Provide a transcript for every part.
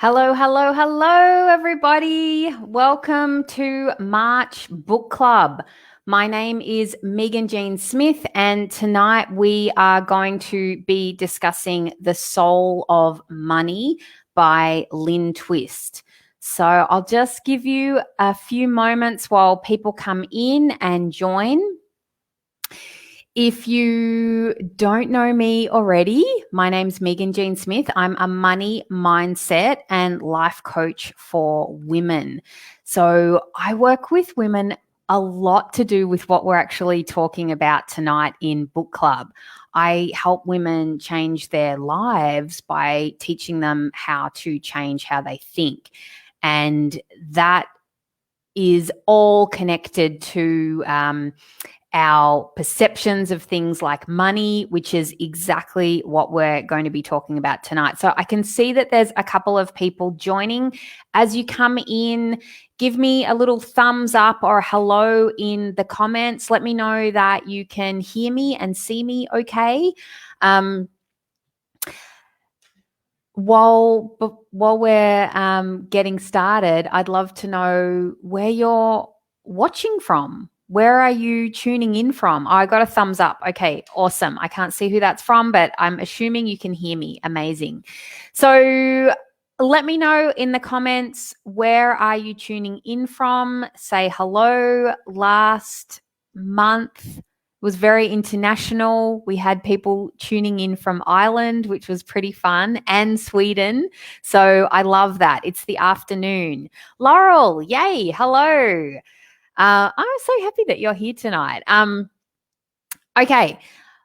Hello, hello, hello, everybody. Welcome to March Book Club. My name is Megan Jean Smith, and tonight we are going to be discussing The Soul of Money by Lynne Twist. So I'll just give you a few moments while people come in and join. If you don't know me already, my name's Megan Jean Smith. I'm a money mindset and life coach for women. So I work with women a lot to do with what we're actually talking about tonight in book club. I help women change their lives by teaching them how to change how they think. And that is all connected to our perceptions of things like money, which is exactly what we're going to be talking about tonight. So I can see that there's a couple of people joining. As you come in, give me a little thumbs up or a hello in the comments. Let me know that you can hear me and see me okay. While we're getting started, I'd love to know where you're watching from. Where are you tuning in from? Oh, I got a thumbs up. Okay, awesome. I can't see who that's from, but I'm assuming you can hear me. Amazing. So let me know in the comments, where are you tuning in from? Say hello. Last month was very international. We had people tuning in from Ireland, which was pretty fun, and Sweden. So I love that. It's the afternoon. Laurel, yay, hello. I'm so happy that you're here tonight. Okay,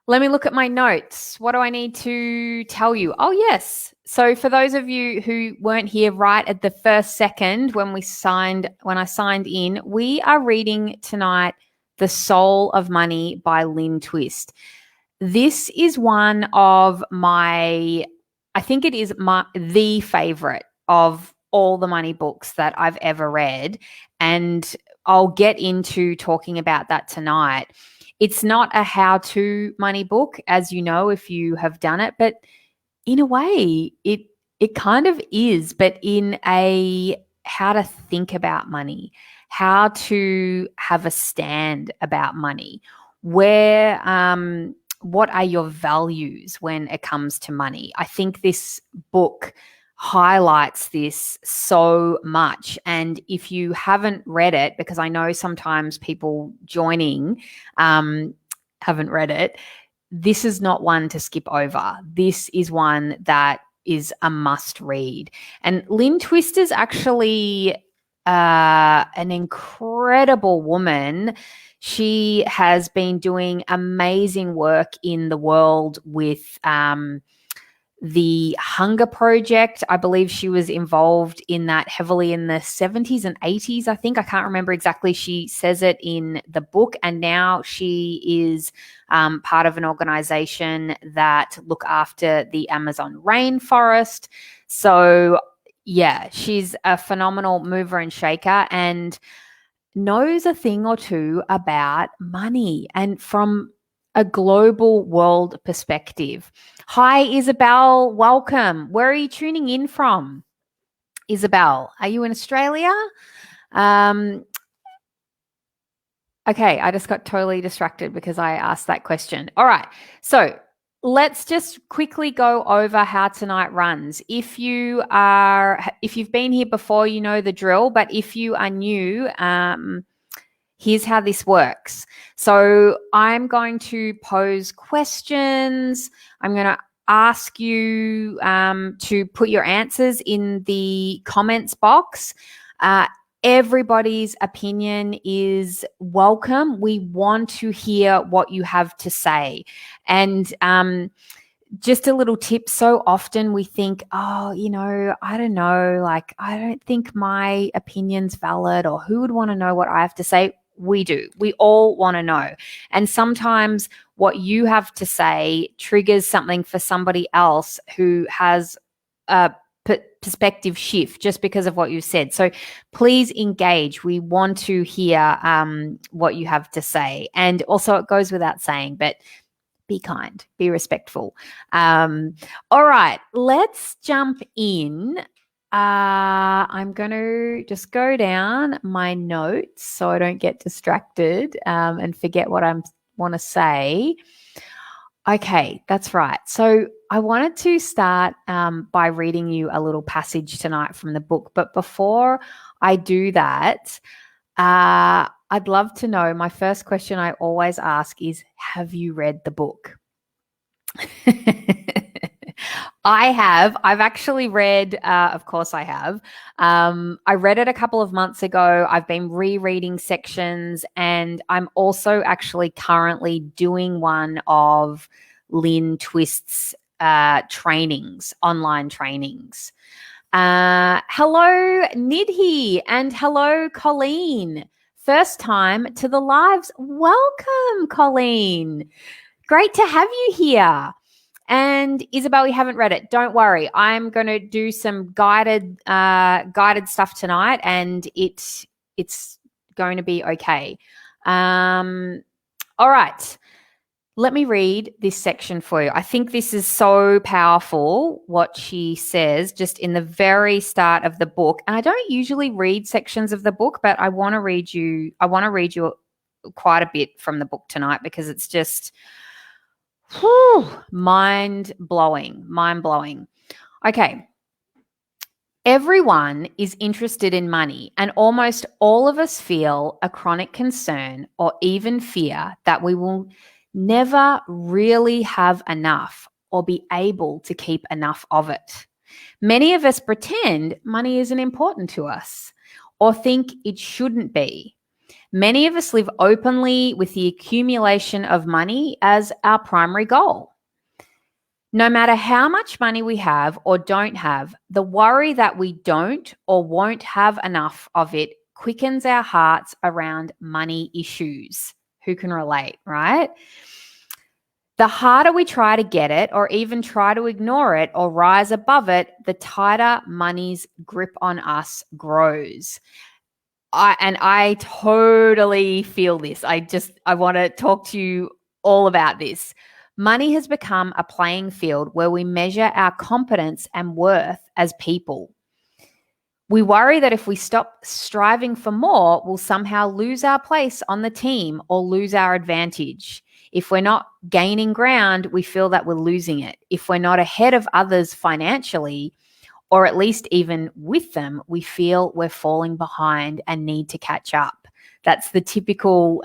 let me look at my notes. What do I need to tell you? Oh, yes. So for those of you who weren't here right at the first second when I signed in, we are reading tonight The Soul of Money by Lynne Twist. This is one of I think it is the favorite of all the money books that I've ever read. And I'll get into talking about that tonight. It's not a how-to money book, as you know, if you have done it, but in a way, it kind of is, but in a how to think about money, how to have a stand about money, what are your values when it comes to money. I think this book highlights this so much. And if you haven't read it, because I know sometimes people joining haven't read it, this is not one to skip over. This is one that is a must read. And Lynne Twist is actually an incredible woman. She has been doing amazing work in the world with the Hunger Project. I believe she was involved in that heavily in the 70s and 80s, I think. I can't remember exactly. She says it in the book. And now she is part of an organization that look after the Amazon rainforest. So, yeah, she's a phenomenal mover and shaker and knows a thing or two about money and from a global world perspective. Hi, Isabel. Welcome. Where are you tuning in from? Isabel, are you in Australia? Okay, I just got totally distracted because I asked that question. All right. So let's just quickly go over how tonight runs. If you've been here before, you know the drill, but if you are new, here's how this works. So I'm going to pose questions. I'm going to ask you to put your answers in the comments box. Everybody's opinion is welcome. We want to hear what you have to say. And just a little tip. So often we think, oh, I don't know, like, I don't think my opinion's valid, or who would want to know what I have to say? We do. We all want to know. And sometimes what you have to say triggers something for somebody else who has a perspective shift just because of what you said. So please engage. We want to hear what you have to say. And also, it goes without saying, but be kind, be respectful. All right, let's jump in. I'm going to just go down my notes so I don't get distracted and forget what I want to say. Okay, that's right. So I wanted to start by reading you a little passage tonight from the book. But before I do that, I'd love to know, my first question I always ask is, have you read the book? I have. I've actually read, of course I have. I read it a couple of months ago. I've been rereading sections, and I'm also actually currently doing one of Lynne Twist's trainings, online trainings. Hello, Nidhi, and hello, Colleen. First time to the lives. Welcome, Colleen. Great to have you here. And Isabel, you haven't read it. Don't worry. I'm going to do some guided stuff tonight, and it's going to be okay. All right. Let me read this section for you. I think this is so powerful, what she says just in the very start of the book. And I don't usually read sections of the book, but I want to read you quite a bit from the book tonight because it's just mind-blowing. Okay. Everyone is interested in money, and almost all of us feel a chronic concern or even fear that we will never really have enough or be able to keep enough of it. Many of us pretend money isn't important to us or think it shouldn't be. Many of us live openly with the accumulation of money as our primary goal. No matter how much money we have or don't have, the worry that we don't or won't have enough of it quickens our hearts around money issues. Who can relate, right? The harder we try to get it or even try to ignore it or rise above it, the tighter money's grip on us grows. I totally feel this. I want to talk to you all about this. Money has become a playing field where we measure our competence and worth as people. We worry that if we stop striving for more, we'll somehow lose our place on the team or lose our advantage. If we're not gaining ground, we feel that we're losing it. If we're not ahead of others financially, or at least even with them, we feel we're falling behind and need to catch up. That's the typical,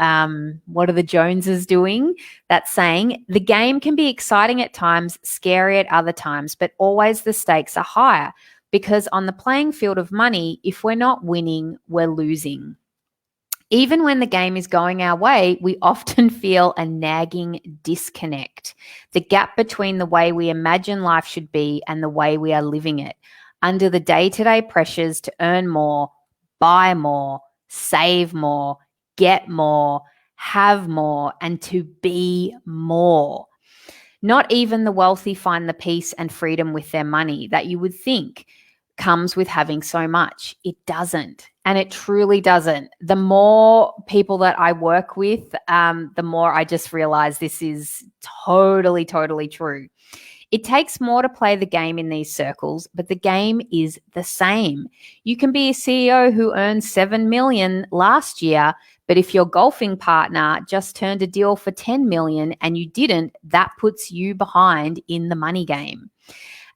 what are the Joneses doing? That's saying the game can be exciting at times, scary at other times, but always the stakes are higher because on the playing field of money, if we're not winning, we're losing. Even when the game is going our way, we often feel a nagging disconnect, the gap between the way we imagine life should be and the way we are living it. Under the day-to-day pressures to earn more, buy more, save more, get more, have more, and to be more. Not even the wealthy find the peace and freedom with their money that you would think comes with having so much. It doesn't. And it truly doesn't. The more people that I work with, the more I just realize this is totally, totally true. It takes more to play the game in these circles, but the game is the same. You can be a CEO who earned $7 million last year, but if your golfing partner just turned a deal for $10 million and you didn't, that puts you behind in the money game.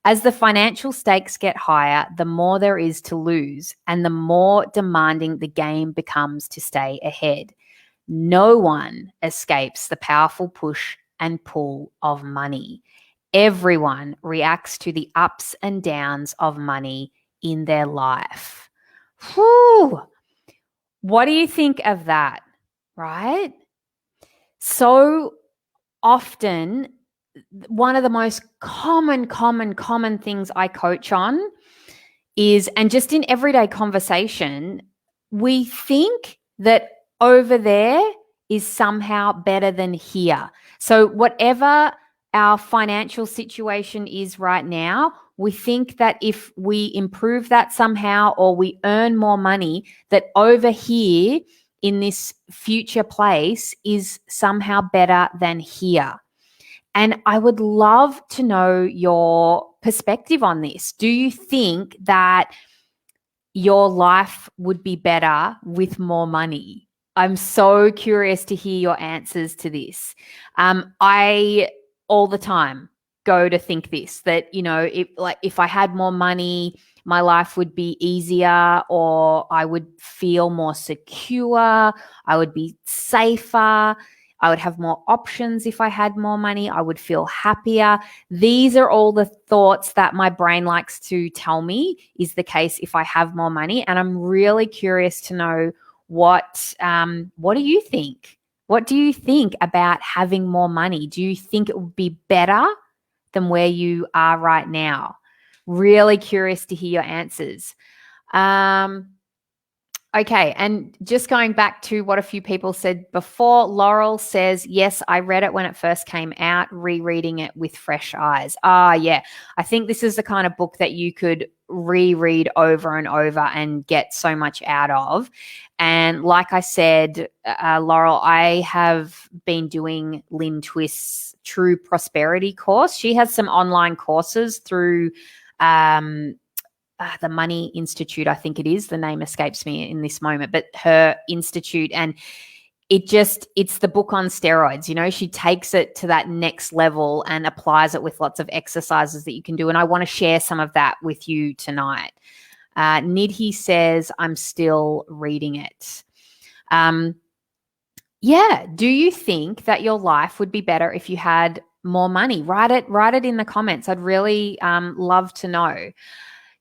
As the financial stakes get higher, the more there is to lose and the more demanding the game becomes to stay ahead. No one escapes the powerful push and pull of money. Everyone reacts to the ups and downs of money in their life. Whew. What do you think of that, right? So often, one of the most common things I coach on is, and just in everyday conversation, we think that over there is somehow better than here. So whatever our financial situation is right now, we think that if we improve that somehow or we earn more money, that over here in this future place is somehow better than here. And I would love to know your perspective on this. Do you think that your life would be better with more money? I'm so curious to hear your answers to this. I all the time go to think this, that, if I had more money, my life would be easier, or I would feel more secure, I would be safer, I would have more options if I had more money, I would feel happier. These are all the thoughts that my brain likes to tell me is the case if I have more money. And I'm really curious to know what do you think? What do you think about having more money? Do you think it would be better than where you are right now? Really curious to hear your answers. Okay, and just going back to what a few people said before, Laurel says, yes, I read it when it first came out, rereading it with fresh eyes. Yeah. I think this is the kind of book that you could reread over and over and get so much out of. And like I said, Laurel, I have been doing Lynne Twist's True Prosperity course. She has some online courses through the Money Institute, I think it is. The name escapes me in this moment, but her institute, and it's the book on steroids. She takes it to that next level and applies it with lots of exercises that you can do. And I want to share some of that with you tonight. Nidhi says, I'm still reading it. Yeah. Do you think that your life would be better if you had more money? Write it in the comments. I'd really love to know.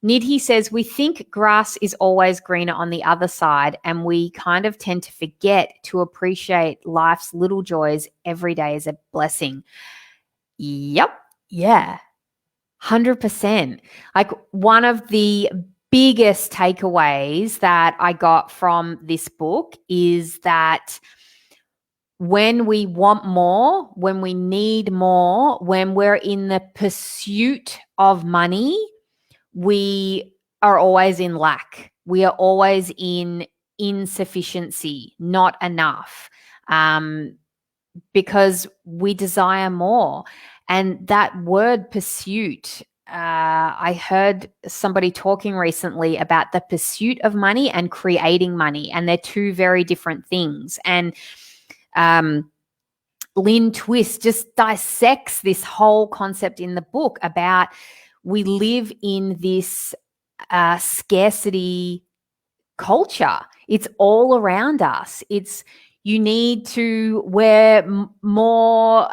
Nidhi says, we think grass is always greener on the other side, and we kind of tend to forget to appreciate life's little joys every day as a blessing. Yep. Yeah. 100%. Like, one of the biggest takeaways that I got from this book is that when we want more, when we need more, when we're in the pursuit of money, we are always in lack. We are always in insufficiency, not enough, because we desire more. And that word pursuit, I heard somebody talking recently about the pursuit of money and creating money, and they're two very different things. And Lynne Twist just dissects this whole concept in the book about we live in this scarcity culture. It's all around us. You need to wear more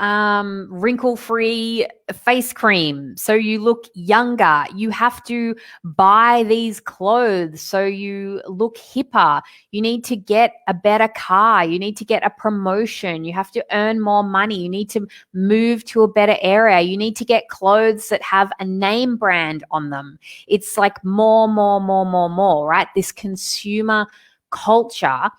wrinkle-free face cream so you look younger. You have to buy these clothes so you look hipper. You need to get a better car. You need to get a promotion. You have to earn more money. You need to move to a better area. You need to get clothes that have a name brand on them. It's like more, right? This consumer culture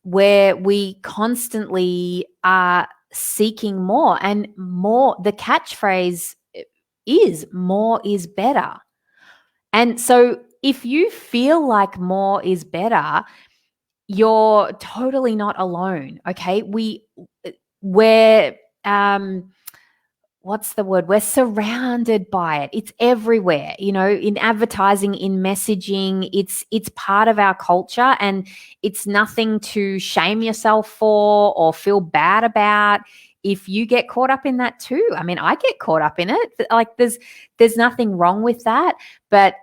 where we constantly are seeking more and more. The catchphrase is more is better. And so if you feel like more is better, you're totally not alone. Okay. We're what's the word? We're surrounded by it. It's everywhere, in advertising, in messaging. It's part of our culture, and it's nothing to shame yourself for or feel bad about if you get caught up in that too. I mean, I get caught up in it. Like, there's nothing wrong with that. But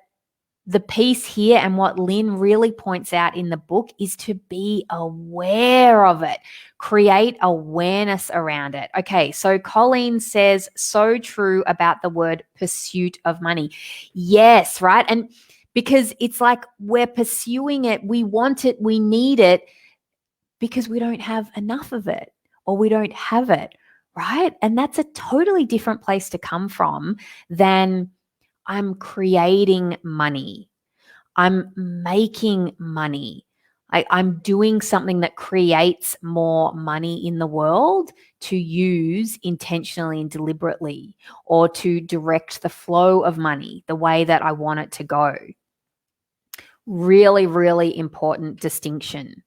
the piece here, and what Lynne really points out in the book, is to be aware of it. Create awareness around it. Okay, so Colleen says, so true about the word pursuit of money. Yes, right? And because it's like we're pursuing it, we want it, we need it, because we don't have enough of it, or we don't have it, right? And that's a totally different place to come from than I'm creating money. I'm making money. I'm doing something that creates more money in the world to use intentionally and deliberately, or to direct the flow of money the way that I want it to go. Really, really important distinction.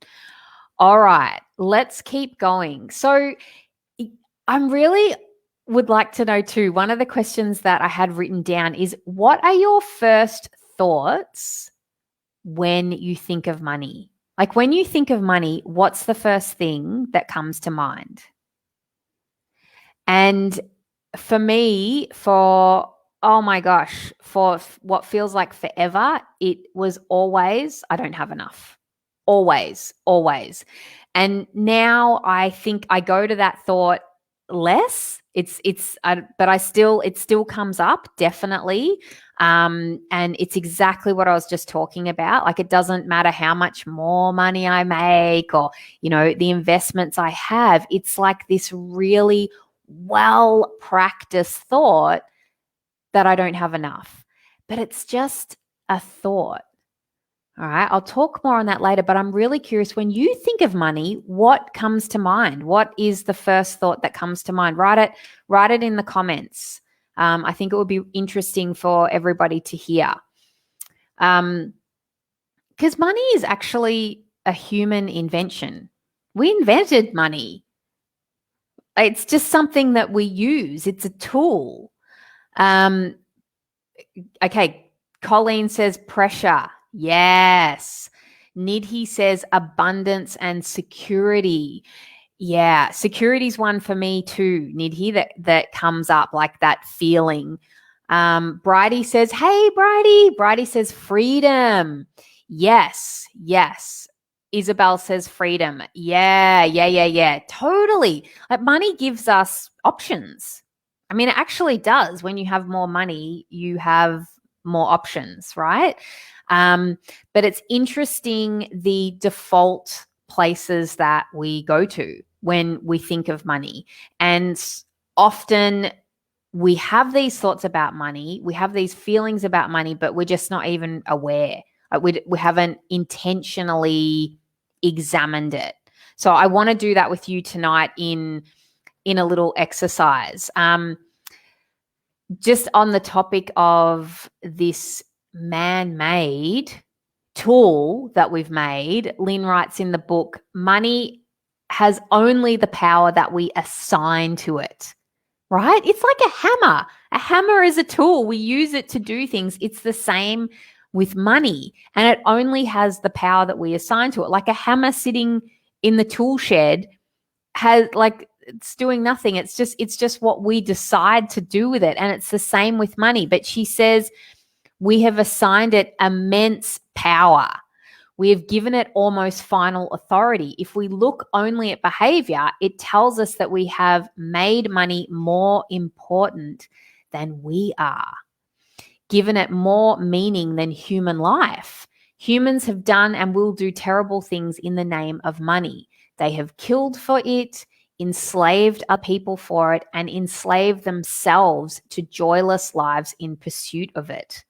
All right, let's keep going. So I'm really would like to know too, one of the questions that I had written down is, what are your first thoughts when you think of money? Like when you think of money, what's the first thing that comes to mind? And for me, oh my gosh, for what feels like forever, it was always, I don't have enough. Always, always. And now I think I go to that thought less. But it still comes up definitely. And it's exactly what I was just talking about. Like it doesn't matter how much more money I make or, the investments I have. It's like this really well practiced thought that I don't have enough. But it's just a thought. All right, I'll talk more on that later, but I'm really curious, when you think of money, what comes to mind? What is the first thought that comes to mind? Write it in the comments. I think it would be interesting for everybody to hear. Because money is actually a human invention. We invented money. It's just something that we use. It's a tool. Okay, Colleen says pressure. Yes. Nidhi says abundance and security. Yeah, security's one for me too, Nidhi, that comes up, like that feeling. Bridie says, hey, Bridie. Bridie says freedom. Yes, yes. Isabel says freedom. Yeah. Totally. Like money gives us options. I mean, it actually does. When you have more money, you have more options, right? But it's interesting the default places that we go to when we think of money. And often we have these thoughts about money, we have these feelings about money, but we're just not even aware. We haven't intentionally examined it. So I want to do that with you tonight in a little exercise. Just on the topic of this man-made tool that we've made, Lynne writes in the book, money has only the power that we assign to it, right? It's like a hammer. A hammer is a tool. We use it to do things. It's the same with money, and it only has the power that we assign to it. Like a hammer sitting in the tool shed it's doing nothing. It's just what we decide to do with it. And it's the same with money. But she says we have assigned it immense power. We have given it almost final authority. If we look only at behavior, it tells us that we have made money more important than we are, given it more meaning than human life. Humans have done and will do terrible things in the name of money. They have killed for it, enslaved other people for it, and enslaved themselves to joyless lives in pursuit of it.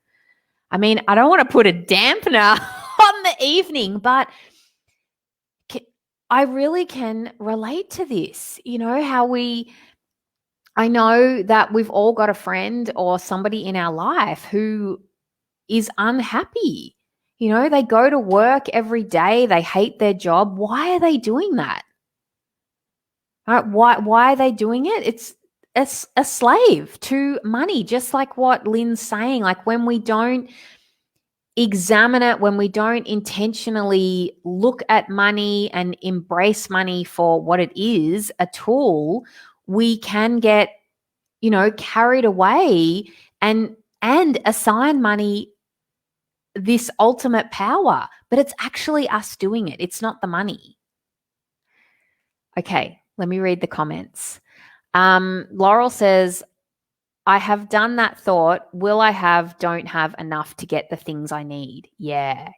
I mean, I don't want to put a dampener on the evening, but I really can relate to this. I know that we've all got a friend or somebody in our life who is unhappy. They go to work every day. They hate their job. Why are they doing that? Why are they doing it? It's a slave to money, just like what Lynne's saying. Like when we don't examine it, when we don't intentionally look at money and embrace money for what it is, a tool, we can get, carried away and assign money this ultimate power. But it's actually us doing it. It's not the money. Okay. Let me read the comments. Laurel says, I have done that thought. Will I don't have enough to get the things I need? Yeah.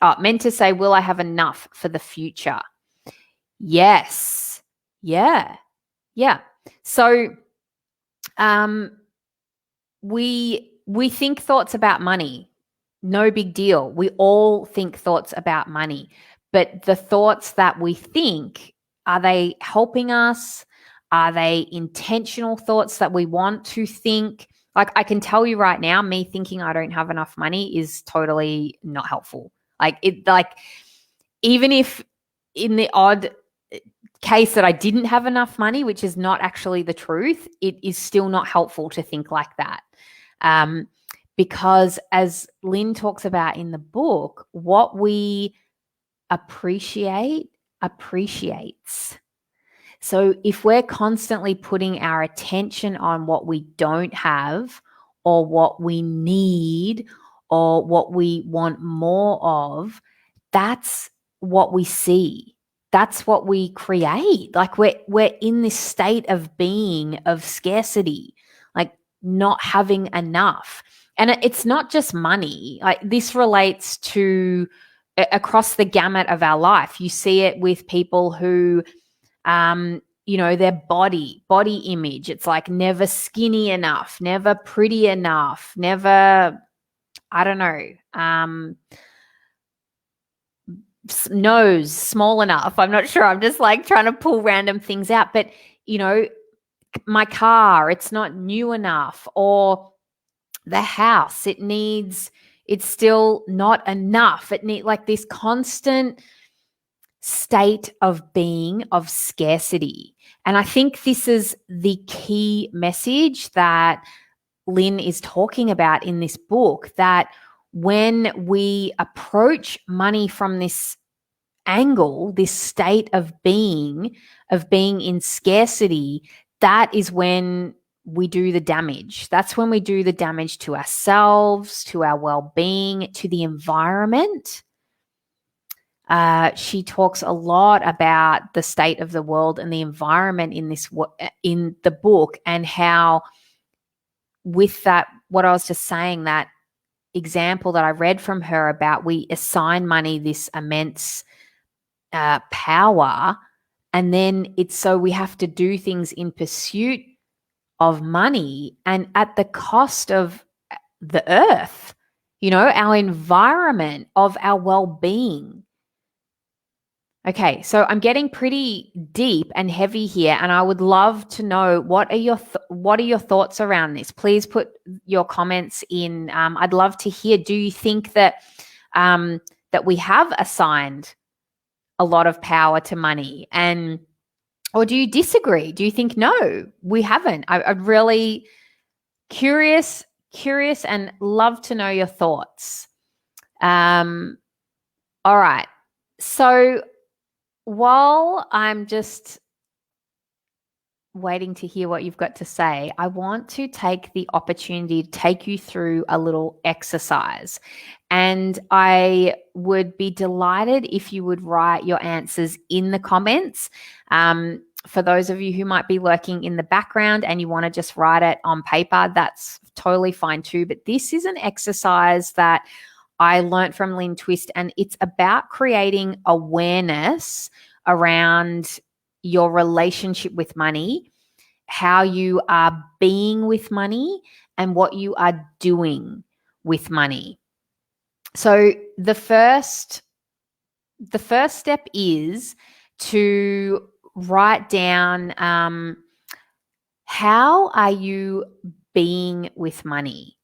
Oh, meant to say, will I have enough for the future? Yes. Yeah. So we think thoughts about money. No big deal. We all think thoughts about money. But the thoughts that we think, are they helping us? Are they intentional thoughts that we want to think? Like I can tell you right now, me thinking I don't have enough money is totally not helpful. Even if in the odd case that I didn't have enough money, which is not actually the truth, it is still not helpful to think like that. because as Lynne talks about in the book, what we appreciate appreciates. So if we're constantly putting our attention on what we don't have or what we need or what we want more of, that's what we see. That's what we create. Like we're in this state of being of scarcity, like not having enough. And it's not just money. Like this relates to across the gamut of our life. You see it with people who their body image. It's like never skinny enough, never pretty enough, never, I don't know, nose small enough. I'm not sure. I'm just like trying to pull random things out. But, my car, it's not new enough, or the house, it's still not enough. It need like this constant state of being of scarcity. And I think this is the key message that Lynne is talking about in this book, that when we approach money from this angle, this state of being in scarcity, that is when we do the damage. That's when we do the damage to ourselves, to our well-being, to the environment. She talks a lot about the state of the world and the environment in the book, and how with that, what I was just saying, that example that I read from her about we assign money this immense power, and then it's so we have to do things in pursuit of money and at the cost of the earth, our environment, of our well-being. Okay, so I'm getting pretty deep and heavy here, and I would love to know what are your thoughts around this. Please put your comments in. I'd love to hear. Do you think that that we have assigned a lot of power to money, or do you disagree? Do you think no, we haven't? I'm really curious, and love to know your thoughts. All right, so while I'm just waiting to hear what you've got to say, I want to take the opportunity to take you through a little exercise. And I would be delighted if you would write your answers in the comments. For those of you who might be lurking in the background and you want to just write it on paper, that's totally fine too. But this is an exercise that I learned from Lynne Twist, and it's about creating awareness around your relationship with money, how you are being with money, and what you are doing with money. So the first step is to write down how are you being with money?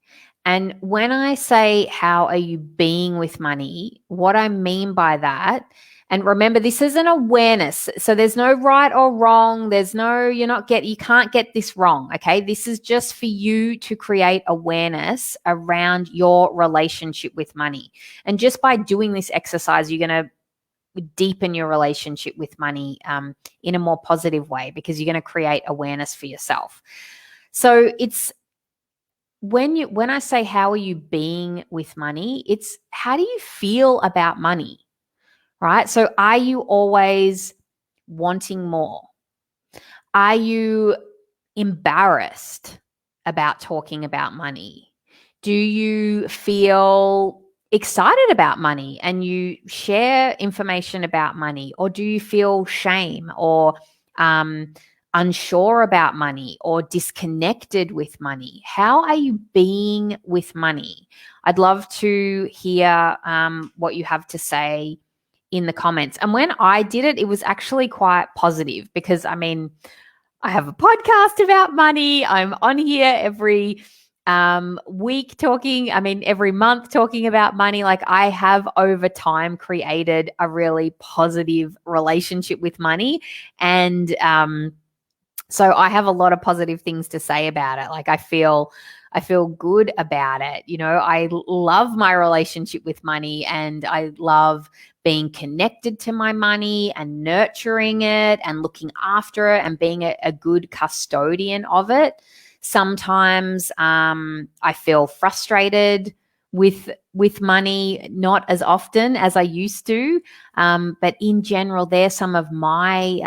And when I say how are you being with money, what I mean by that, and remember, this is an awareness. So there's no right or wrong. You can't get this wrong. Okay. This is just for you to create awareness around your relationship with money. And just by doing this exercise, you're going to deepen your relationship with money in a more positive way, because you're going to create awareness for yourself. So it's, when I say how are you being with money, it's how do you feel about money, right? So are you always wanting more? Are you embarrassed about talking about money? Do you feel excited about money and you share information about money? Or do you feel shame or unsure about money or disconnected with money? How are you being with money? I'd love to hear what you have to say in the comments. And when I did it, it was actually quite positive, because I have a podcast about money. I'm on here every week every month talking about money. Like, I have over time created a really positive relationship with money. And so I have a lot of positive things to say about it. Like, I feel I feel good about it. I love my relationship with money, and I love being connected to my money and nurturing it and looking after it and being a good custodian of it. Sometimes I feel frustrated with money, not as often as I used to. But in general, there's some of my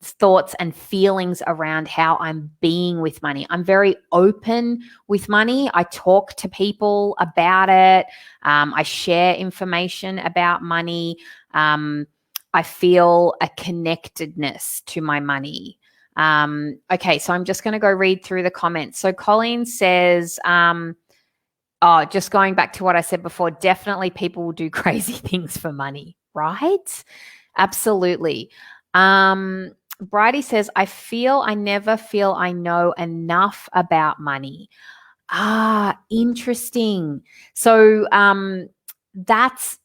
thoughts and feelings around how I'm being with money. I'm very open with money. I talk to people about it. I share information about money. I feel a connectedness to my money. Okay, so I'm just going to go read through the comments. So Colleen says, just going back to what I said before, definitely people will do crazy things for money, right? Absolutely. Bridie says, I never feel I know enough about money. Interesting. So that's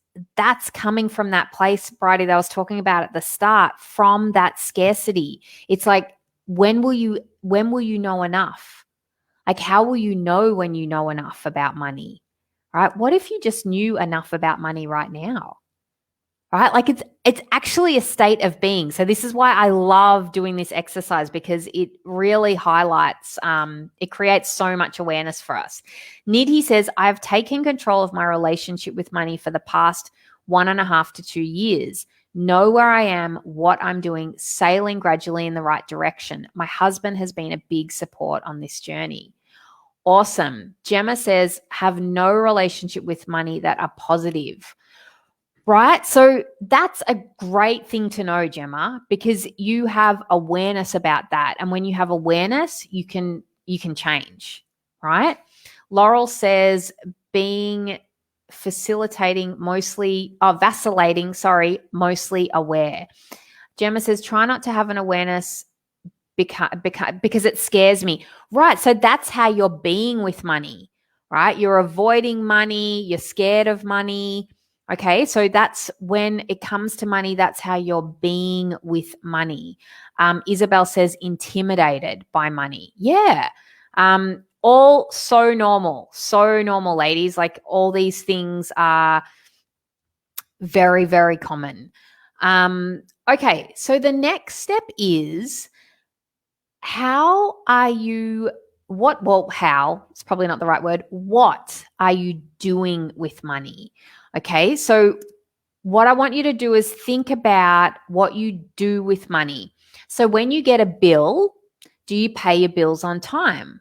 coming from that place, Bridie, that I was talking about at the start, from that scarcity. It's like, when will you know enough? Like, how will you know when you know enough about money, right? What if you just knew enough about money right now, right? Like, it's actually a state of being. So this is why I love doing this exercise, because it really highlights, it creates so much awareness for us. Nidhi says, I've taken control of my relationship with money for the past 1.5 to 2 years. Know where I am, what I'm doing, sailing gradually in the right direction. My husband has been a big support on this journey. Awesome. Gemma says, have no relationship with money that are positive. Right? So that's a great thing to know, Gemma, because you have awareness about that. And when you have awareness, you can change, right? Laurel says, vacillating, mostly aware. Gemma says, try not to have an awareness because it scares me. Right. So that's how you're being with money, right? You're avoiding money. You're scared of money. Okay. So that's when it comes to money, that's how you're being with money. Isabel says, intimidated by money. Yeah. All so normal, ladies. Like, all these things are very, very common. Okay. So the next step is, how are you, how, it's probably not the right word. What are you doing with money? Okay. So what I want you to do is think about what you do with money. So when you get a bill, do you pay your bills on time,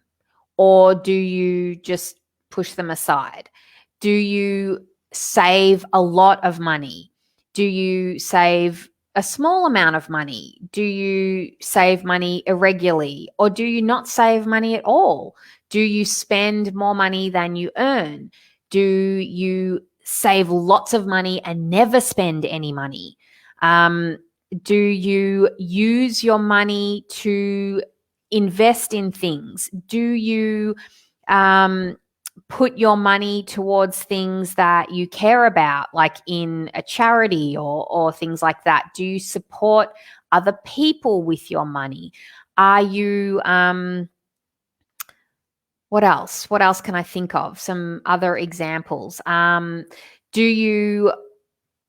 or do you just push them aside? Do you save a lot of money? Do you save a small amount of money? Do you save money irregularly, or do you not save money at all? Do you spend more money than you earn? Do you save lots of money and never spend any money? Do you use your money to invest in things? Do you put your money towards things that you care about, like in a charity or things like that? Do you support other people with your money? Are you what else? What else can I think of? Some other examples. Do you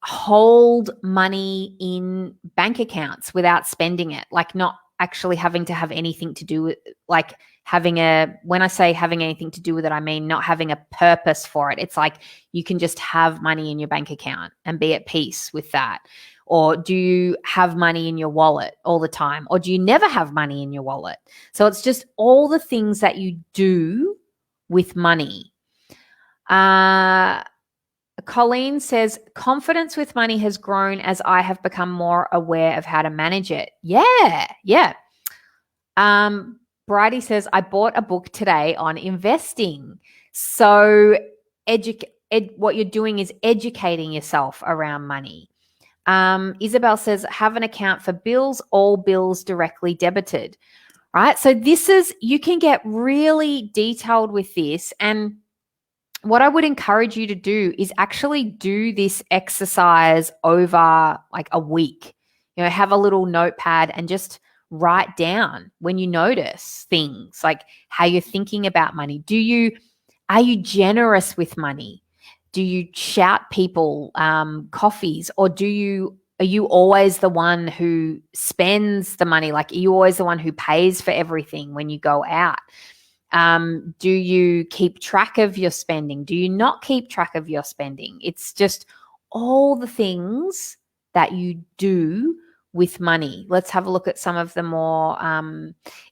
hold money in bank accounts without spending it, like not actually having to have anything to do with, like when I say having anything to do with it, I mean not having a purpose for it. It's like you can just have money in your bank account and be at peace with that. Or do you have money in your wallet all the time? Or do you never have money in your wallet? So it's just all the things that you do with money. Colleen says, confidence with money has grown as I have become more aware of how to manage it. Yeah. Bridie says, I bought a book today on investing. So what you're doing is educating yourself around money. Isabel says, have an account for bills, all bills directly debited. Right? So you can get really detailed with this. And what I would encourage you to do is actually do this exercise over like a week. Have a little notepad and just write down when you notice things, like how you're thinking about money. Are you generous with money? Do you shout people coffees, or are you always the one who spends the money? Like, are you always the one who pays for everything when you go out? Do you keep track of your spending? Do you not keep track of your spending? It's just all the things that you do with money. Let's have a look at some of the more.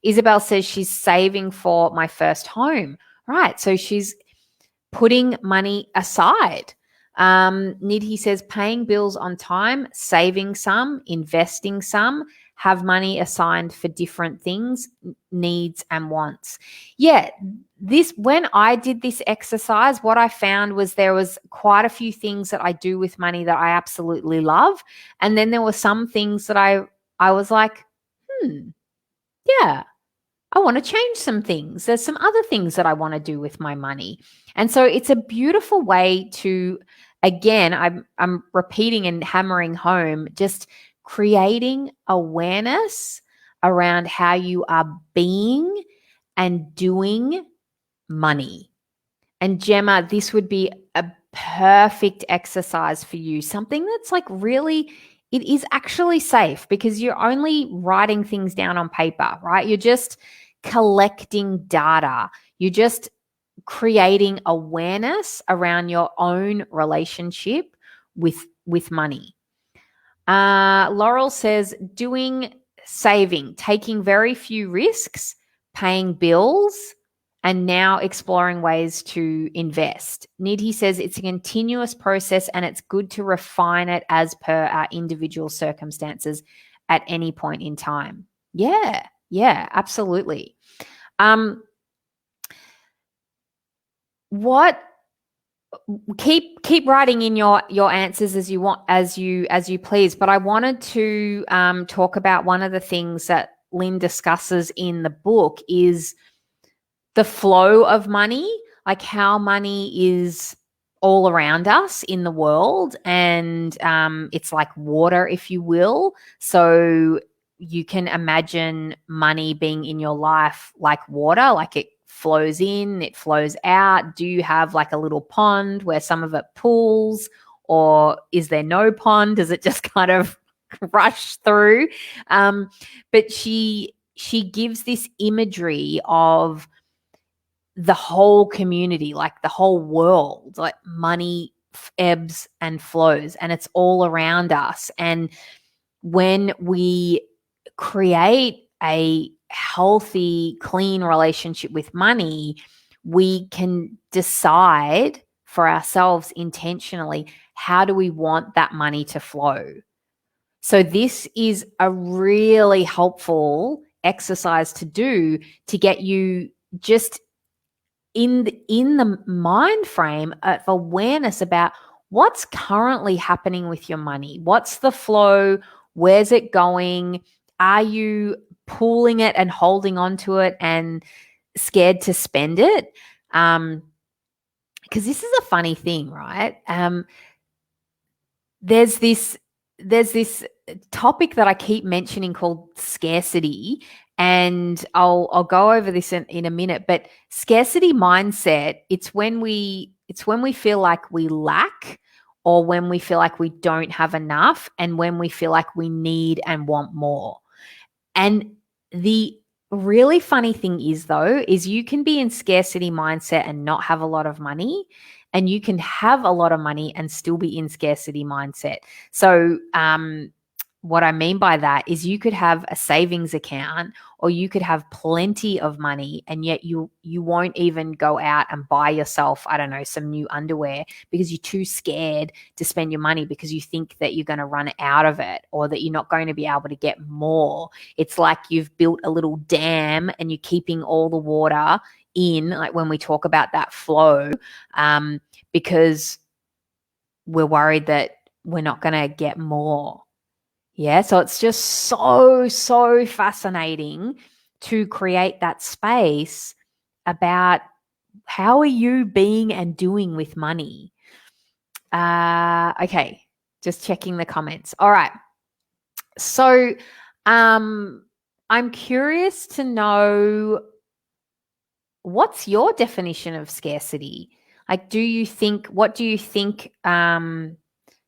Isabel says she's saving for my first home. Right. So she's putting money aside. Nidhi says paying bills on time, saving some, investing some, have money assigned for different things, needs and wants. Yeah, when I did this exercise, what I found was there was quite a few things that I do with money that I absolutely love. And then there were some things that I was like, yeah, I want to change some things. There's some other things that I want to do with my money. And so it's a beautiful way to, again, I'm repeating and hammering home, just creating awareness around how you are being and doing money. And Gemma, this would be a perfect exercise for you. Something that's like really, it is actually safe because you're only writing things down on paper, right? You're just collecting data. You're just creating awareness around your own relationship with money. Laurel says saving, taking very few risks, paying bills, and now exploring ways to invest. Nidhi says it's a continuous process and it's good to refine it as per our individual circumstances at any point in time. Yeah, absolutely. What keep writing in your answers as you want, as you please, but I wanted to talk about one of the things that Lynne discusses in the book is the flow of money, like how money is all around us in the world, and it's like water, if you will. So you can imagine money being in your life like water, like it flows in, it flows out. Do you have like a little pond where some of it pools, or is there no pond? Does it just kind of rush through? But she gives this imagery of the whole community, like the whole world, like money ebbs and flows, and it's all around us. And when we create a healthy, clean relationship with money, we can decide for ourselves intentionally, how do we want that money to flow? So this is a really helpful exercise to do to get you just in the mind frame of awareness about what's currently happening with your money. What's the flow? Where's it going? Are you pooling it and holding on to it and scared to spend it? Because this is a funny thing, right? There's this topic that I keep mentioning called scarcity, and I'll go over this in a minute. But scarcity mindset, it's when we feel like we lack, or when we feel like we don't have enough, and when we feel like we need and want more. And the really funny thing is, though, is you can be in scarcity mindset and not have a lot of money, and you can have a lot of money and still be in scarcity mindset. So what I mean by that is you could have a savings account, or you could have plenty of money, and yet you won't even go out and buy yourself, I don't know, some new underwear, because you're too scared to spend your money because you think that you're going to run out of it, or that you're not going to be able to get more. It's like you've built a little dam and you're keeping all the water in, like when we talk about that flow, because we're worried that we're not going to get more. Yeah, so it's just so fascinating to create that space about how are you being and doing with money. Okay, just checking the comments. All right. So I'm curious to know, what's your definition of scarcity? Like, what do you think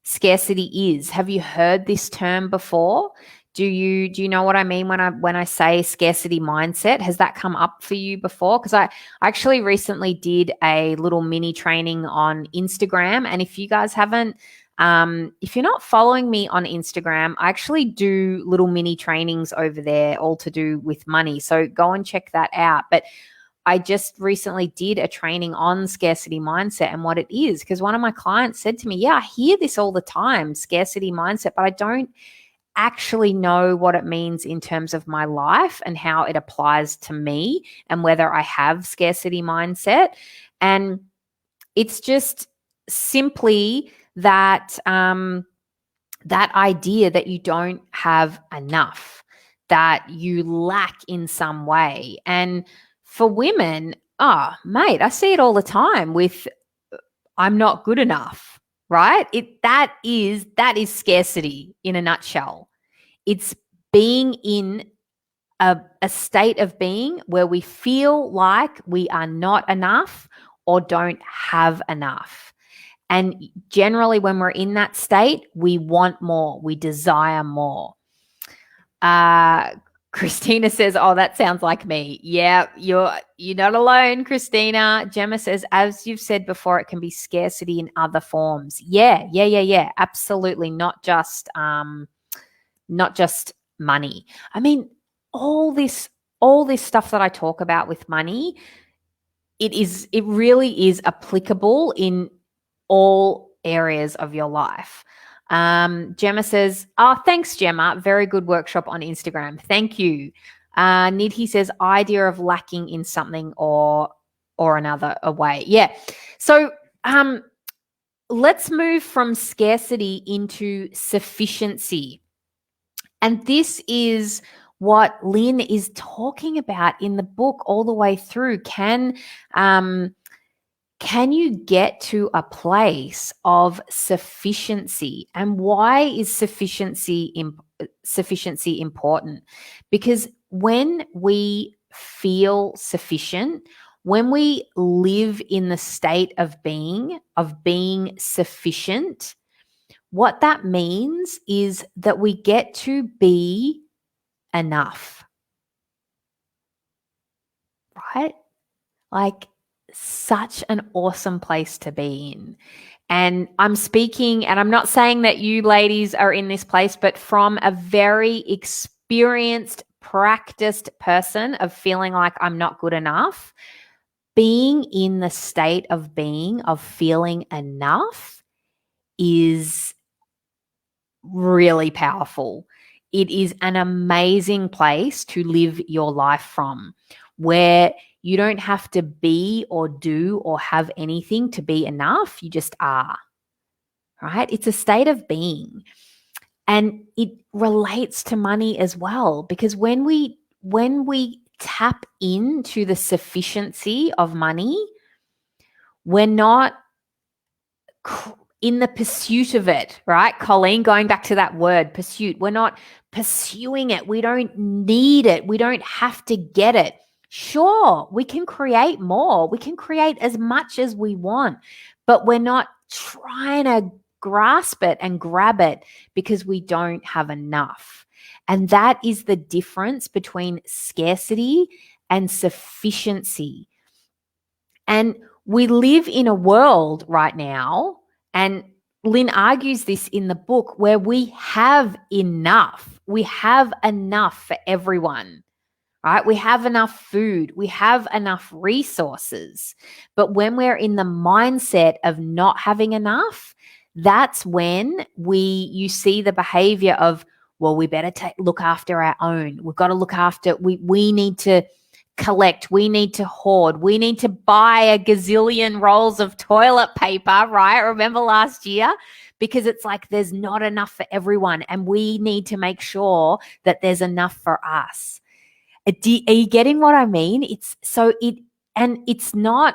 scarcity is? Have you heard this term before? Do you know what I mean when I say scarcity mindset? Has that come up for you before? Because I actually recently did a little mini training on Instagram, and if you guys haven't, if you're not following me on Instagram, I actually do little mini trainings over there, all to do with money. So go and check that out. But I just recently did a training on scarcity mindset and what it is, because one of my clients said to me, yeah, I hear this all the time, scarcity mindset, but I don't actually know what it means in terms of my life and how it applies to me and whether I have scarcity mindset. And it's just simply that that idea that you don't have enough, that you lack in some way. And for women, oh, mate, I see it all the time with I'm not good enough, right? That is scarcity in a nutshell. It's being in a state of being where we feel like we are not enough or don't have enough. And generally, when we're in that state, we want more, we desire more. Christina says, "Oh, that sounds like me." Yeah, you're not alone, Christina. Gemma says, "As you've said before, it can be scarcity in other forms." Yeah. Absolutely, not just money. I mean, all this stuff that I talk about with money, it really is applicable in all areas of your life. Gemma says, oh, thanks, Gemma. Very good workshop on Instagram. Thank you. Nidhi says, idea of lacking in something or another away. Yeah. So let's move from scarcity into sufficiency. And this is what Lynne is talking about in the book all the way through. Can you get to a place of sufficiency? And why is sufficiency important? Because when we feel sufficient, when we live in the state of being sufficient, what that means is that we get to be enough, right? Like, such an awesome place to be in. And I'm speaking, and I'm not saying that you ladies are in this place, but from a very experienced, practiced person of feeling like I'm not good enough, being in the state of being, of feeling enough, is really powerful. It is an amazing place to live your life from, where you don't have to be or do or have anything to be enough. You just are, right? It's a state of being. And it relates to money as well, because when we tap into the sufficiency of money, we're not in the pursuit of it, right? Colleen, going back to that word, pursuit. We're not pursuing it. We don't need it. We don't have to get it. Sure, we can create more. We can create as much as we want, but we're not trying to grasp it and grab it because we don't have enough. And that is the difference between scarcity and sufficiency. And we live in a world right now, and Lynne argues this in the book, where we have enough. We have enough for everyone, right? We have enough food. We have enough resources. But when we're in the mindset of not having enough, that's when you see the behavior of, well, we better look after our own. We've got to look after, we need to collect, we need to hoard, we need to buy a gazillion rolls of toilet paper, right? Remember last year? Because it's like there's not enough for everyone, and we need to make sure that there's enough for us. Are you getting what I mean? It's not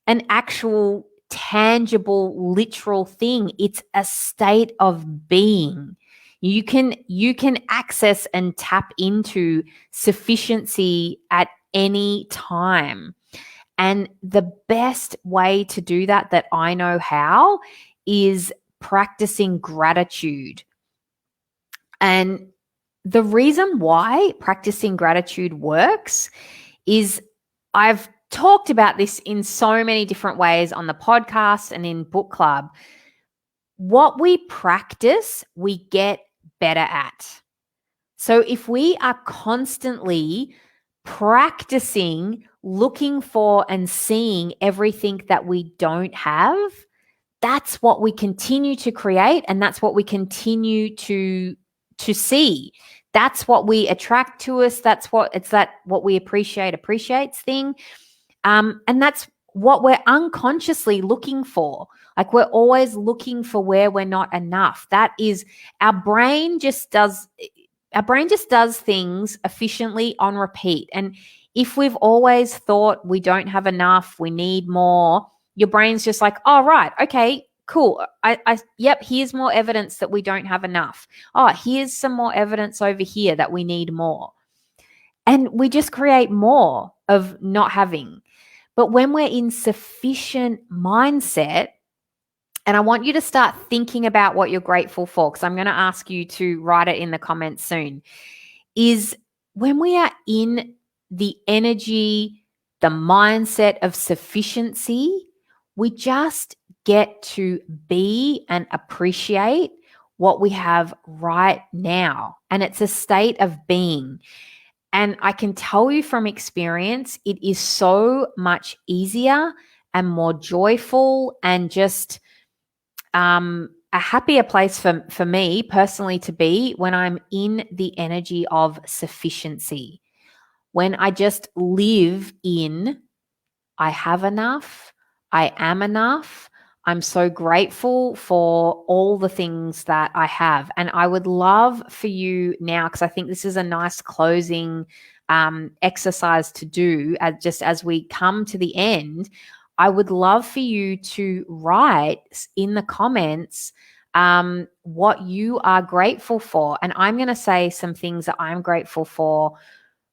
an actual tangible, literal thing. It's a state of being. You can access and tap into sufficiency at any time. And the best way to do that I know how, is practicing gratitude. And the reason why practicing gratitude works is, I've talked about this in so many different ways on the podcast and in book club. What we practice, we get better at. So if we are constantly practicing looking for and seeing everything that we don't have, that's what we continue to create, and that's what we continue to see. That's what we attract to us. That's what what we appreciates thing. And that's what we're unconsciously looking for. Like, we're always looking for where we're not enough. That is, our brain just does things efficiently on repeat. And if we've always thought we don't have enough, we need more, your brain's just like, oh, right, okay, cool. Yep, here's more evidence that we don't have enough. Oh, here's some more evidence over here that we need more. And we just create more of not having. But when we're in sufficient mindset, and I want you to start thinking about what you're grateful for, because I'm going to ask you to write it in the comments soon, is when we are in the energy, the mindset of sufficiency, we just get to be and appreciate what we have right now. And it's a state of being. And I can tell you from experience, it is so much easier and more joyful, and just a happier place for me personally to be when I'm in the energy of sufficiency. When I just live in, I have enough, I am enough, I'm so grateful for all the things that I have. And I would love for you now, because I think this is a nice closing exercise to do, just as we come to the end. I would love for you to write in the comments what you are grateful for. And I'm going to say some things that I'm grateful for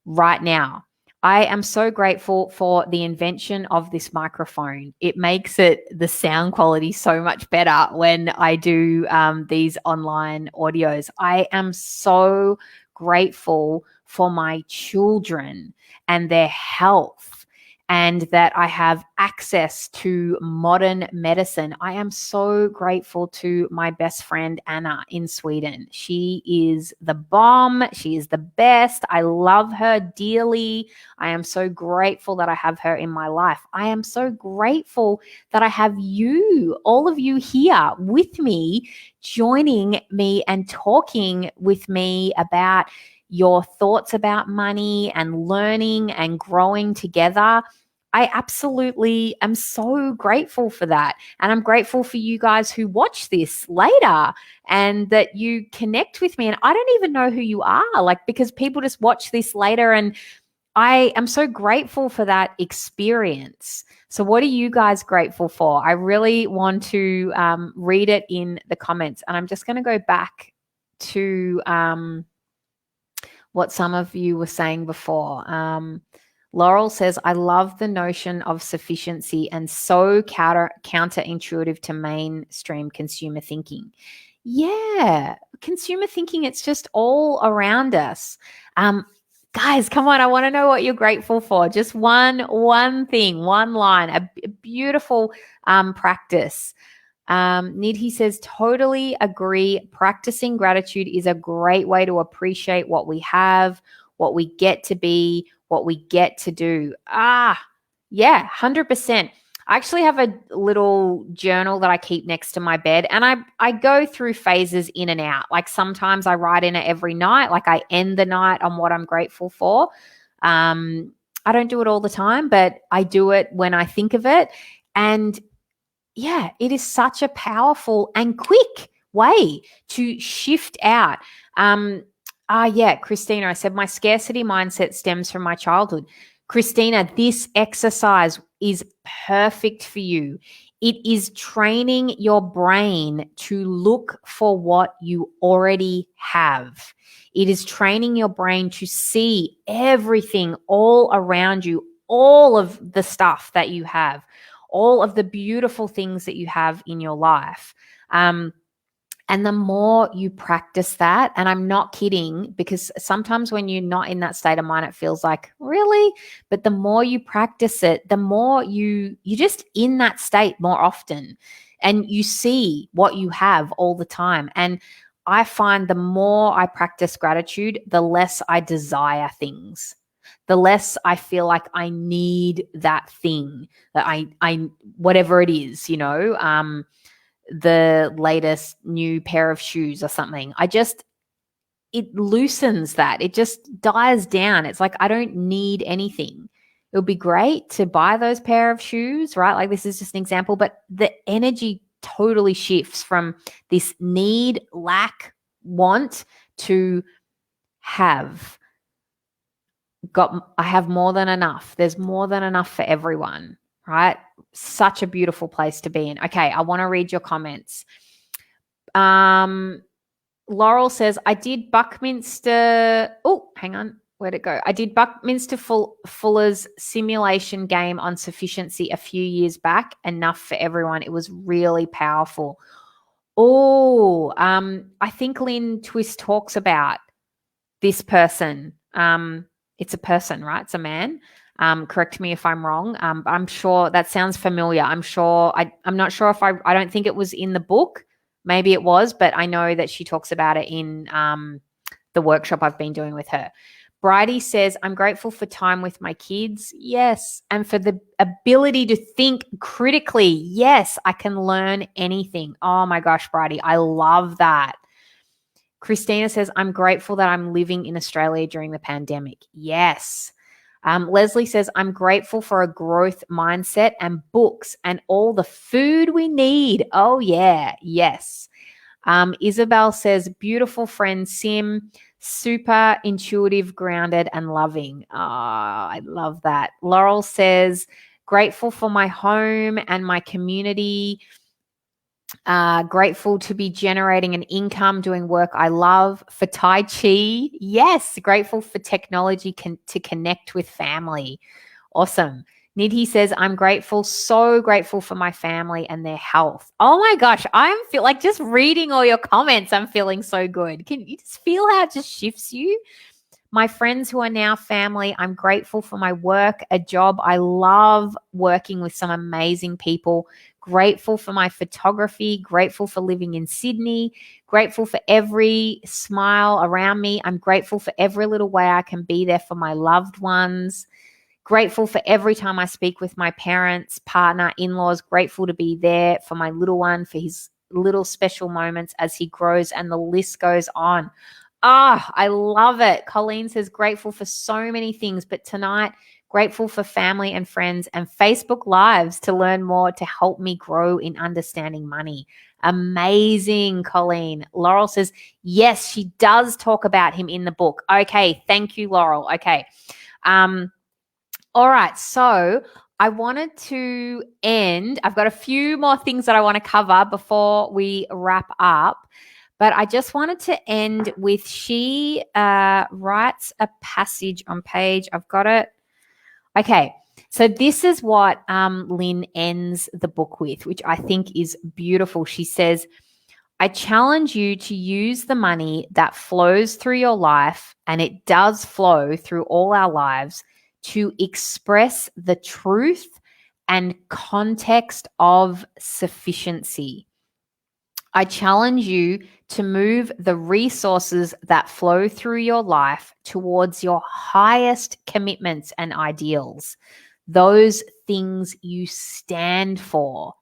right now. I am so grateful for the invention of this microphone. It makes the sound quality so much better when I do these online audios. I am so grateful for my children and their health, and that I have access to modern medicine. I am so grateful to my best friend, Anna, in Sweden. She is the bomb. She is the best. I love her dearly. I am so grateful that I have her in my life. I am so grateful that I have you, all of you here with me, joining me and talking with me about your thoughts about money and learning and growing together. I absolutely am so grateful for that. And I'm grateful for you guys who watch this later and that you connect with me. And I don't even know who you are, like, because people just watch this later, and I am so grateful for that experience. So what are you guys grateful for? I really want to read it in the comments. And I'm just going to go back to what some of you were saying before. Laurel says, I love the notion of sufficiency and so counterintuitive to mainstream consumer thinking. Yeah, consumer thinking, it's just all around us. Guys, come on, I want to know what you're grateful for. Just one thing, one line, a beautiful practice. Nidhi says, totally agree. Practicing gratitude is a great way to appreciate what we have, what we get to be, what we get to do. Yeah, 100%. I actually have a little journal that I keep next to my bed, and I go through phases in and out. Like, sometimes I write in it every night. Like, I end the night on what I'm grateful for. I don't do it all the time, but I do it when I think of it. And yeah, it is such a powerful and quick way to shift out. Yeah, Christina, I said my scarcity mindset stems from my childhood. Christina, this exercise is perfect for you. It is training your brain to look for what you already have. It is training your brain to see everything all around you, all of the stuff that you have, all of the beautiful things that you have in your life. And the more you practice that, and I'm not kidding, because sometimes when you're not in that state of mind, it feels like, really? But the more you practice it, the more you're just in that state more often. And you see what you have all the time. And I find the more I practice gratitude, the less I desire things. The less I feel like I need that thing, that I whatever it is, the latest new pair of shoes or something. It loosens that. It just dies down. It's like, I don't need anything. It would be great to buy those pair of shoes, right? Like, this is just an example, but the energy totally shifts from this need, lack, want to have. I have more than enough. There's more than enough for everyone, right? Such a beautiful place to be in. Okay, I want to read your comments. Laurel says, I did Buckminster. Oh, hang on. Where'd it go? I did Buckminster Fuller's simulation game on sufficiency a few years back. Enough for everyone. It was really powerful. Oh, I think Lynne Twist talks about this person. It's a person, right? It's a man. Correct me if I'm wrong. I'm sure that sounds familiar. I'm not sure if I don't think it was in the book. Maybe it was, but I know that she talks about it in the workshop I've been doing with her. Bridie says, I'm grateful for time with my kids. Yes. And for the ability to think critically. Yes, I can learn anything. Oh my gosh, Bridie, I love that. Christina says, I'm grateful that I'm living in Australia during the pandemic. Yes. Leslie says, I'm grateful for a growth mindset and books and all the food we need. Oh, yeah. Yes. Isabel says, beautiful friend Sim, super intuitive, grounded, and loving. Oh, I love that. Laurel says, grateful for my home and my community. Grateful to be generating an income doing work I love. For Tai Chi, yes. Grateful for technology to connect with family. Awesome. Nidhi says, I'm grateful, so grateful for my family and their health. Oh my gosh, feel like just reading all your comments, I'm feeling so good. Can you just feel how it just shifts you? My friends who are now family, I'm grateful for my work, a job. I love working with some amazing people. Grateful for my photography, grateful for living in Sydney, grateful for every smile around me. I'm grateful for every little way I can be there for my loved ones. Grateful for every time I speak with my parents, partner, in-laws. Grateful to be there for my little one, for his little special moments as he grows, and the list goes on. I love it. Colleen says, grateful for so many things, but tonight, grateful for family and friends and Facebook Lives to learn more to help me grow in understanding money. Amazing, Colleen. Laurel says, yes, she does talk about him in the book. Okay, thank you, Laurel. Okay. All right, so I wanted to end. I've got a few more things that I want to cover before we wrap up. But I just wanted to end with, she writes a passage on page, I've got it. Okay, so this is what Lynne ends the book with, which I think is beautiful. She says, I challenge you to use the money that flows through your life, and it does flow through all our lives, to express the truth and context of sufficiency. I challenge you to move the resources that flow through your life towards your highest commitments and ideals, those things you stand for.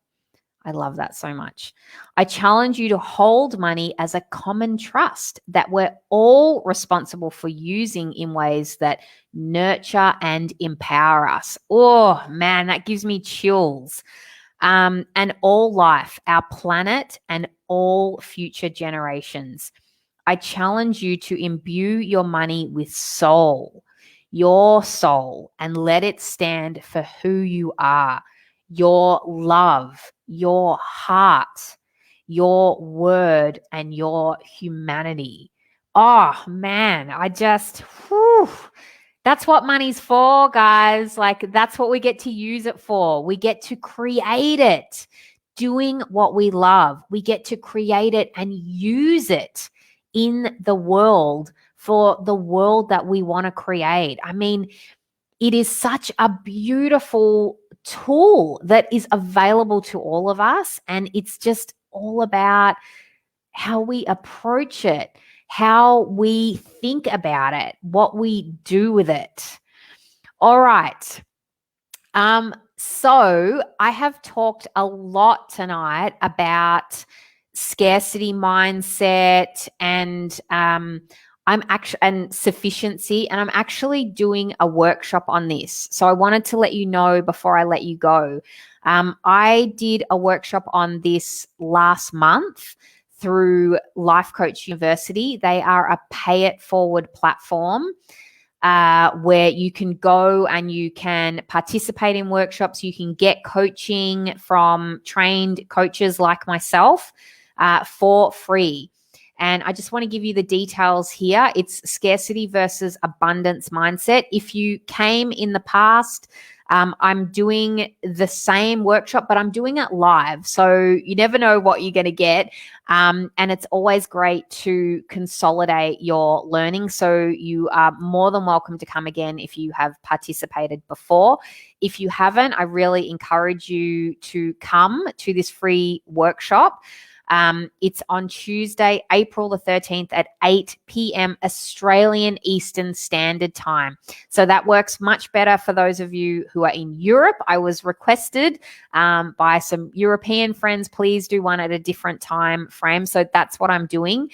I love that so much. I challenge you to hold money as a common trust that we're all responsible for using in ways that nurture and empower us. Oh, man, that gives me chills. And all life, our planet, and all future generations. I challenge you to imbue your money with soul. your soul and let it stand for who you are, your love, your heart, your word, and your humanity. Oh man, that's what money's for, guys. Like, that's what we get to use it for. We get to create it doing what we love. We get to create it and use it in the world for the world that we want to create. I mean, it is such a beautiful tool that is available to all of us. And it's just all about how we approach it, how we think about it, what we do with it. All right. So I have talked a lot tonight about scarcity mindset and sufficiency, and I'm actually doing a workshop on this. So I wanted to let you know before I let you go. I did a workshop on this last month through Life Coach University. They are a pay it forward platform where you can go and you can participate in workshops. You can get coaching from trained coaches like myself for free. And I just want to give you the details here. It's scarcity versus abundance mindset. If you came in the past, I'm doing the same workshop, but I'm doing it live. So you never know what you're going to get. And it's always great to consolidate your learning. So you are more than welcome to come again if you have participated before. If you haven't, I really encourage you to come to this free workshop. It's on Tuesday, April the 13th at 8 p.m. Australian Eastern Standard Time. So that works much better for those of you who are in Europe. I was requested by some European friends, please do one at a different time frame. So that's what I'm doing.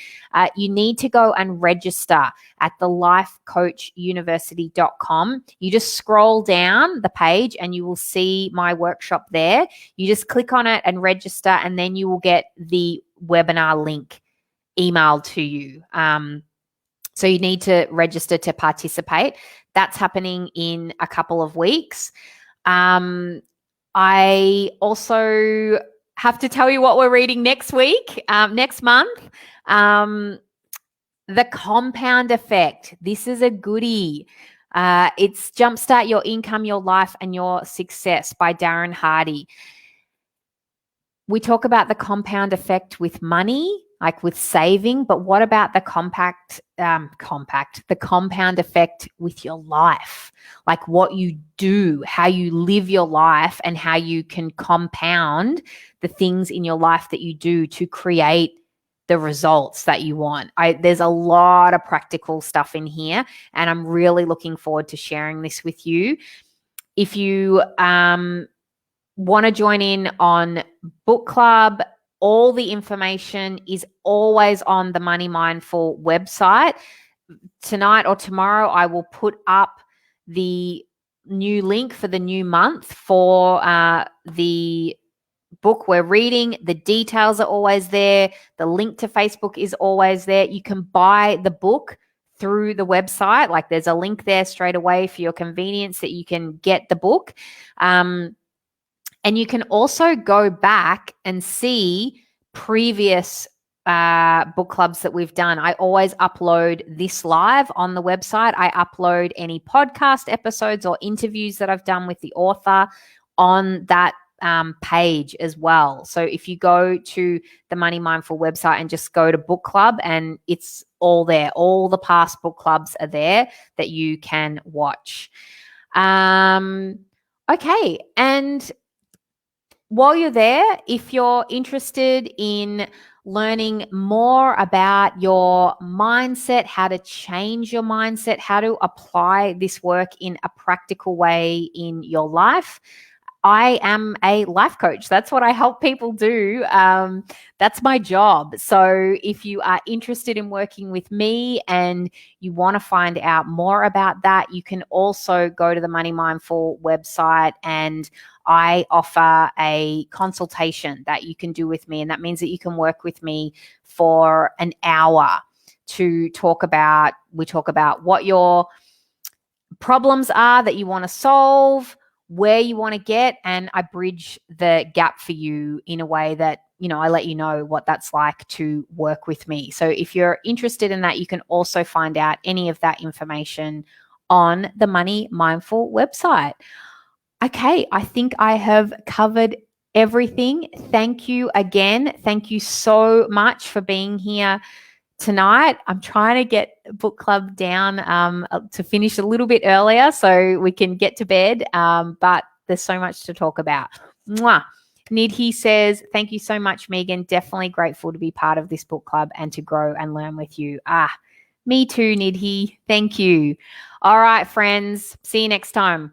You need to go and register at thelifecoachuniversity.com. You just scroll down the page and you will see my workshop there. You just click on it and register, and then you will get the webinar link emailed to you. So you need to register to participate. That's happening in a couple of weeks. I also have to tell you what we're reading next week, next month. The Compound Effect. This is a goodie. It's Jumpstart Your Income, Your Life, and Your Success by Darren Hardy. We talk about the compound effect with money, like with saving, but what about the the compound effect with your life? Like what you do, how you live your life, and how you can compound the things in your life that you do to create the results that you want. There's a lot of practical stuff in here, and I'm really looking forward to sharing this with you. If you want to join in on book club, all the information is always on the Money Mindful website. Tonight or tomorrow, I will put up the new link for the new month for the book we're reading. The details are always there. The link to Facebook is always there. You can buy the book through the website. Like there's a link there straight away for your convenience that you can get the book. And you can also go back and see previous book clubs that we've done. I always upload this live on the website. I upload any podcast episodes or interviews that I've done with the author on that page as well. So if you go to the Money Mindful website and just go to book club, and it's all there. All the past book clubs are there that you can watch. Okay. And while you're there, if you're interested in learning more about your mindset, how to change your mindset, how to apply this work in a practical way in your life, I am a life coach. That's what I help people do. That's my job. So if you are interested in working with me and you want to find out more about that, you can also go to the Money Mindful website, and I offer a consultation that you can do with me. And that means that you can work with me for an hour to talk about what your problems are that you want to solve, where you want to get, and I bridge the gap for you in a way that, I let you know what that's like to work with me. So if you're interested in that, you can also find out any of that information on the Money Mindful website. Okay, I think I have covered everything. Thank you again. Thank you so much for being here tonight. I'm trying to get book club down to finish a little bit earlier so we can get to bed, but there's so much to talk about. Mwah. Nidhi says, thank you so much, Megan. Definitely grateful to be part of this book club and to grow and learn with you. Me too, Nidhi. Thank you. All right, friends. See you next time.